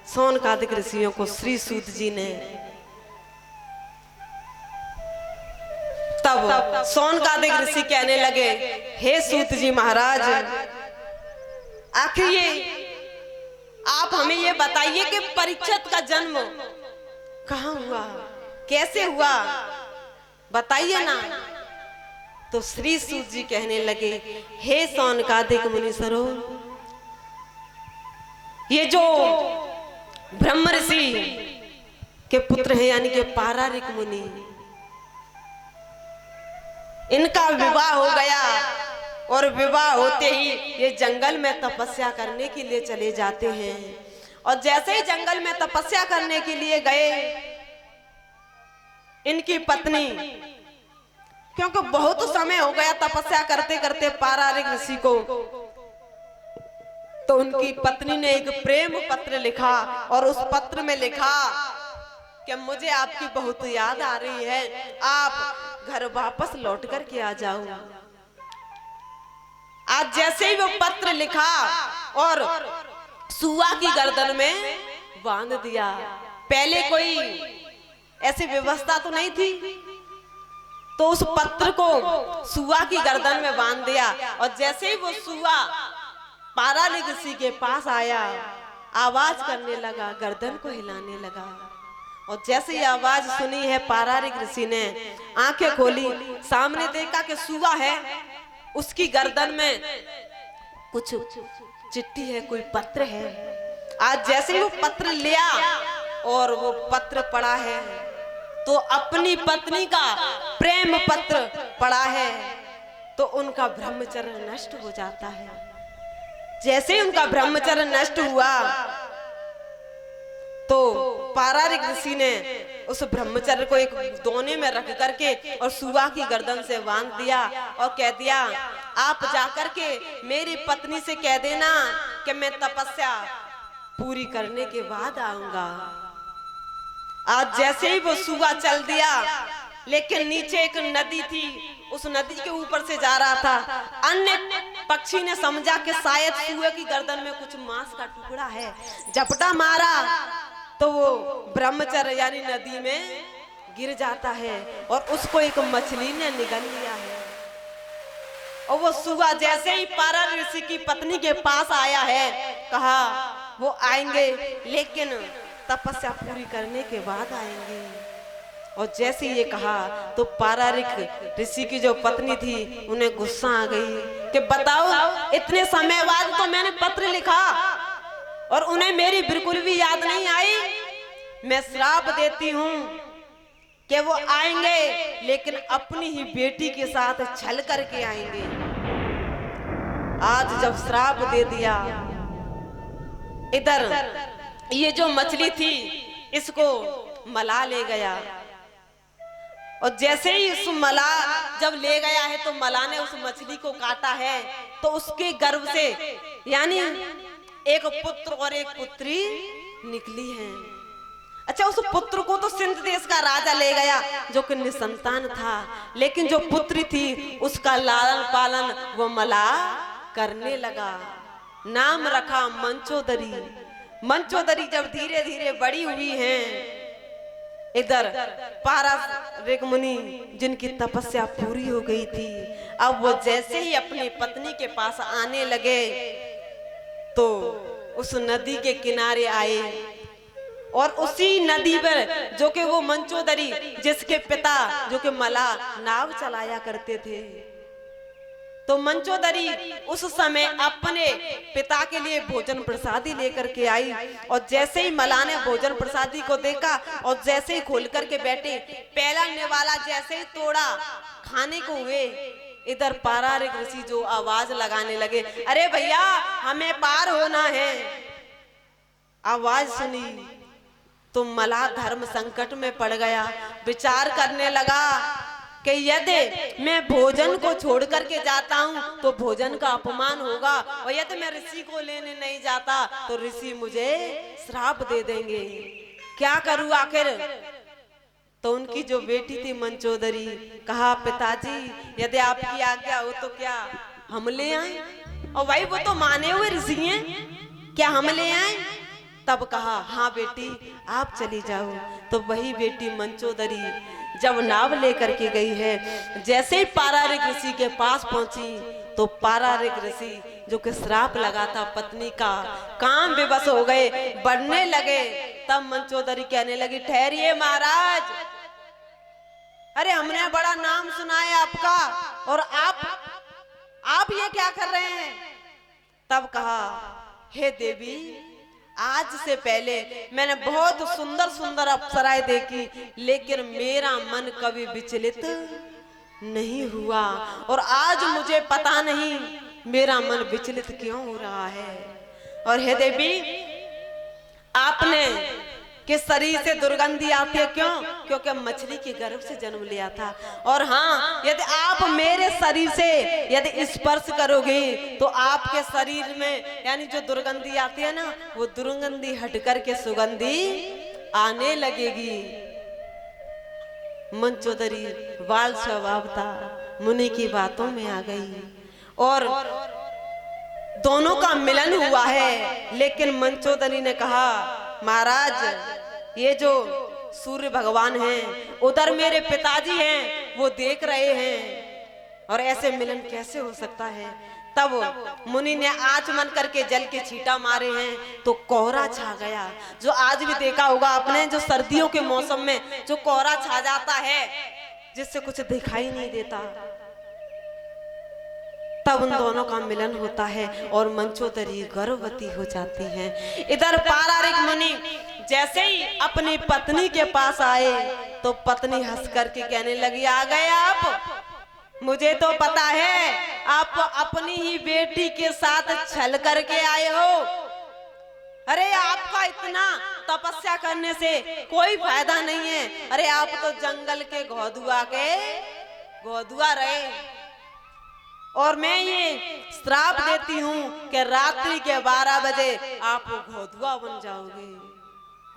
सौनकादिक ऋषियों को श्री सूत जी ने, तब सौनकादिक ऋषि कहने लगे, हे सूत जी महाराज, आखिर ये आप हमें ये बताइए कि परीक्षित का जन्म कहाँ हुआ, कैसे हुआ, बताइए ना। तो श्री सूत जी कहने लगे, हे सौनकादिक मुनीश्वरों, ये जो ब्रह्म ऋषि के पुत्र हैं यानी कि पारारिक मुनि, इनका विवाह हो गया और विवाह होते ही ये जंगल में तपस्या करने के लिए चले जाते हैं। और जैसे ही जंगल में तपस्या करने के लिए गए, इनकी पत्नी, क्योंकि बहुत समय हो गया तपस्या करते करते पारारिक ऋषि को, तो उनकी पत्नी ने एक प्रेम पत्र लिखा और उस पत्र में लिखा कि मुझे आपकी बहुत याद आ रही है, आप घर वापस लौट कर के आ जाओ। आज जैसे ही वो पत्र लिखा और सुआ की गर्दन में बांध दिया। पहले कोई ऐसी व्यवस्था तो नहीं थी, तो उस पत्र को सुआ की गर्दन में बांध दिया। और जैसे ही वो सुआ पारारिक ऋषि के पास आया, आवाज करने लगा, गर्दन को हिलाने लगा। और जैसे ही आवाज सुनी है, पारारिक ऋषि ने आंखें खोली, सामने देखा कि सुआ है, उसकी गर्दन में कुछ चिट्ठी है, कोई पत्र है। आज जैसे ही वो पत्र लिया और वो पत्र पढ़ा है, तो अपनी पत्नी का प्रेम पत्र पढ़ा है, तो उनका ब्रह्मचर्य नष्ट हो जाता है। जैसे ही उनका ब्रह्मचर्य नष्ट हुआ, तो पारारिक ऋषि ने उस ब्रह्मचर्य को एक दोने में रख करके और सुआ की गर्दन से बांध दिया और कह दिया, आप जाकर के मेरी पत्नी से कह देना कि मैं तपस्या पूरी करने के बाद आऊंगा। आज जैसे ही वो सुआ चल दिया, लेकिन नीचे एक नदी थी, उस नदी के ऊपर से जा रहा था। अन्य पक्षी ने समझा कि शायद सुए की गर्दन में कुछ मांस का टुकड़ा है, झपटा मारा तो वो ब्रह्मचर्य यानी नदी में गिर जाता है और उसको एक मछली ने निगल लिया है। और वो सुआ जैसे ही पारारिक ऋषि की पत्नी के पास आया है, कहा वो आएंगे लेकिन तपस्या पूरी करने के बाद आएंगे। और जैसे ये कहा तो पारारिक ऋषि की जो पत्नी थी, उन्हें गुस्सा आ गई कि बताओ, इतने समय बाद तो मैंने पत्र लिखा और उन्हें मेरी बिल्कुल भी याद नहीं आई। मैं श्राप देती हूँ कि वो आएंगे लेकिन अपनी ही बेटी के साथ छल करके आएंगे। आज जब श्राप दे दिया, इधर ये जो मछली थी इसको मला ले गया। और जैसे ही उस मला जब ले गया है, तो मला ने उस मछली को काटा है, तो उसके गर्भ से यानी एक पुत्र और एक पुत्री निकली है। अच्छा, उस पुत्र को तो सिंध देश का राजा ले गया जो कि निसंतान था, लेकिन जो पुत्री थी उसका लालन पालन वो मला करने लगा। नाम रखा मंचोदरी। मंचोदरी जब धीरे धीरे बड़ी हुई है, इधर पारारिक मुनि जिनकी तपस्या पूरी हो गई थी, अब वो जैसे ही अपनी पत्नी के पास आने लगे, तो उस नदी के किनारे आए और उसी नदी पर जो कि वो मंचोदरी, जिसके पिता जो कि मला नाव चलाया करते थे, तो मंचोदरी उस समय अपने पिता के लिए भोजन प्रसादी लेकर के आई। और जैसे ही मला ने भोजन प्रसादी को देखा और जैसे ही खोल करके बैठे, पहला निवाला जैसे ही तोड़ा, खाने को हुए, इधर पारारिक ऋषि जो आवाज लगाने लगे, अरे भैया हमें पार होना है। आवाज सुनी तो मला धर्म संकट में पड़ गया। विचार करने लगा कि यदि मैं भोजन को छोड़ करके जाता हूँ तो भोजन का अपमान होगा, और यदि मैं ऋषि को लेने नहीं जाता तो ऋषि मुझे श्राप दे देंगे। क्या करूँ आखिर? तो उनकी जो बेटी थी मंचोदरी, कहा पिताजी यदि आपकी आज्ञा हो तो क्या हम ले आए? और भाई वो तो माने हुए ऋषि हैं, क्या हम ले आए? तब कहा हाँ बेटी आप चली जाओ। तो वही बेटी मंचोदरी जब नाव लेकर के गई है, जैसे ही पारारिक ऋषि के पास पहुंची तो पारारिक ऋषि जो कि श्राप लगा था पत्नी का, काम बेबस हो गए, बढ़ने लगे। तब मंचोदरी कहने लगी ठहरिए महाराज, अरे हमने बड़ा नाम सुना है आपका और आप ये क्या कर रहे हैं। तब कहा हे देवी, आज से पहले मैंने बहुत सुंदर सुंदर अप्सराएं देखी, लेकिन मेरा मन कभी विचलित नहीं हुआ और आज मुझे पता नहीं मेरा मन विचलित क्यों हो रहा है। और हे देवी, आपने के शरीर से दुर्गंधी आती है, क्यों? क्योंकि मछली के गर्भ से जन्म लिया था। और हाँ, यदि आप मेरे शरीर से यदि स्पर्श करोगे तो आपके शरीर में यानी जो दुर्गंधी आती है ना, वो दुर्गंधी हट करके सुगंधी आने लगेगी। मंचोदरी बाल स्वभाव था, मुनि की बातों में आ गई और दोनों का मिलन हुआ है। लेकिन मंचोदरी ने कहा महाराज, ये जो सूर्य भगवान हैं, उधर मेरे पिताजी हैं, वो देख रहे हैं और ऐसे मिलन कैसे हो सकता है। तब मुनि ने आचमन करके जल के छींटा मारे हैं तो कोहरा छा गया। जो आज भी देखा होगा आपने, जो सर्दियों के मौसम में जो कोहरा छा जाता है जिससे कुछ दिखाई नहीं देता, तब उन दोनों का मिलन होता है और मंचोदरी गर्भवती हो जाती है। इधर पारारिक मुनि जैसे ही अपनी पत्नी के पास आए तो पत्नी हंस करके कहने लगी आ गए आप, मुझे तो पता है आप अपनी ही बेटी के साथ छल करके आए हो। अरे आपका इतना तपस्या करने से कोई फायदा नहीं है। अरे आप तो जंगल के गोधुआ रहे और मैं ये श्राप देती हूँ कि रात्रि के 12 बजे आप गोधुआ बन जाओगे।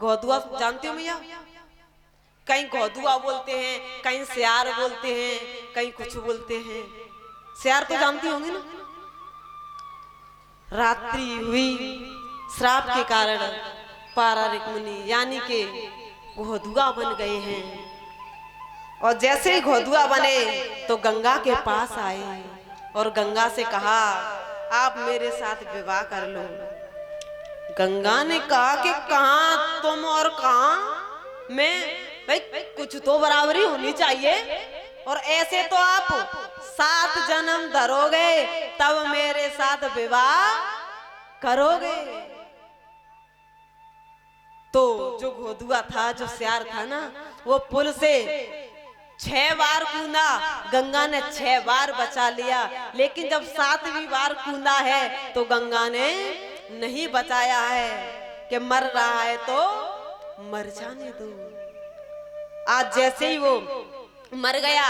गोधुआ जानती हो भैया? कहीं गोधुआ बोलते हैं, कहीं सियार बोलते हैं, कहीं कुछ बोलते हैं। सियार तो जानती होंगी ना। रात्रि हुई, श्राप के कारण पारारिक मुनि यानी कि गोधुआ बन गए हैं और जैसे ही गोधुआ बने तो गंगा के पास आए और गंगा से कहा आप मेरे साथ विवाह कर लो। गंगा ने कहा कि कहां तुम और कहां मैं, भाई कुछ तो बराबरी होनी चाहिए और ऐसे तो आप 7 जन्म धरोगे तब मेरे साथ विवाह करोगे। तो जो गोधुआ था, जो सियार था ना, वो पुल से 6 बार कूदा, गंगा ने 6 बार बचा लिया। लेकिन जब 7वीं बार कूदा है तो गंगा ने नहीं बचाया है कि मर रहा है तो मर जाने दो। आज जैसे ही वो मर गया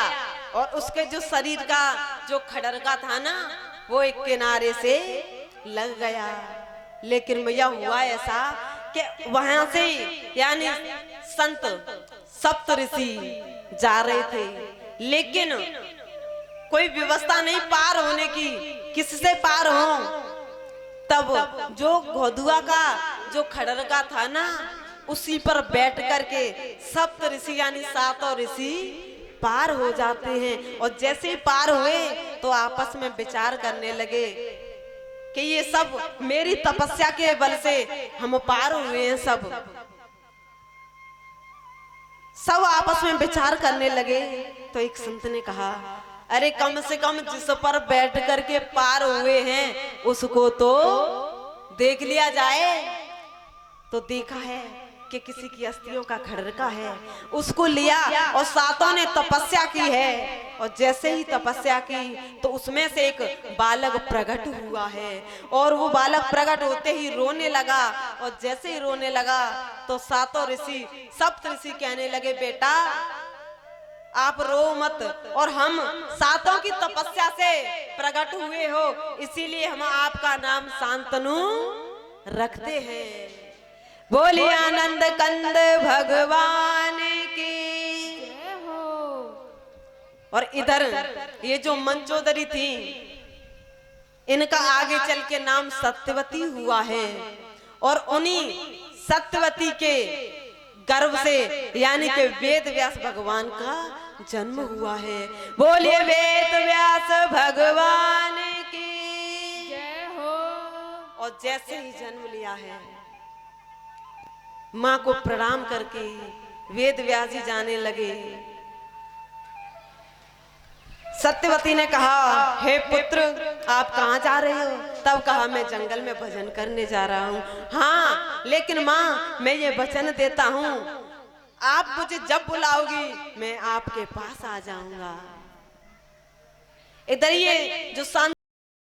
और उसके जो शरीर का जो खड़रका था ना, वो एक किनारे से लग गया। लेकिन भैया हुआ ऐसा कि वहां से यानी संत सप्त ऋषि जा रहे थे, लेकिन कोई व्यवस्था नहीं पार होने की, किससे पार हो। तब जो गोधुआ का जो खड़रका था ना, उसी पर बैठ करके सप्त ऋषि यानी 7 ऋषि पार हो जाते हैं। और जैसे ही पार हुए तो आपस में विचार करने लगे कि ये सब मेरी तपस्या के बल से हम पार हुए हैं। सब आपस में विचार करने लगे। तो एक संत ने कहा अरे कम से कम जिस पर बैठ करके पार हुए हैं उसको तो देख लिया जाए। तो देखा है कि किसी की अस्थियों का खड़रका है, उसको लिया और 7 ने तपस्या की है। और जैसे ही तपस्या की तो उसमें से एक बालक प्रकट हुआ है और वो बालक प्रकट होते ही रोने लगा। और जैसे ही रोने लगा तो 7 ऋषि सप्त ऋषि कहने लगे बेटा आप रो मत, और हम 7 की तपस्या से प्रकट हुए हो इसीलिए हम आपका नाम शांतनु रखते हैं। बोलिए आनंद कंद भगवान की हो। और इधर ये जो मंचोदरी थी, इनका आगे चल के नाम सत्यवती हुआ है और उन्हीं सत्यवती के गर्भ से यानी कि वेद व्यास भगवान का जन्म हुआ है। बोलिए वेद व्यास भगवान की जय हो। और जैसे ही जन्म लिया है, माँ को प्रणाम करके वेद व्यास जी जाने लगे। सत्यवती ने कहा, हे पुत्र आप कहाँ जा रहे हो? तब कहा, मैं जंगल में भजन करने जा रहा हूँ। हाँ लेकिन माँ मैं ये वचन देता हूँ, आप मुझे जब बुलाओगी मैं आपके पास आ जाऊंगा। इधर ये जो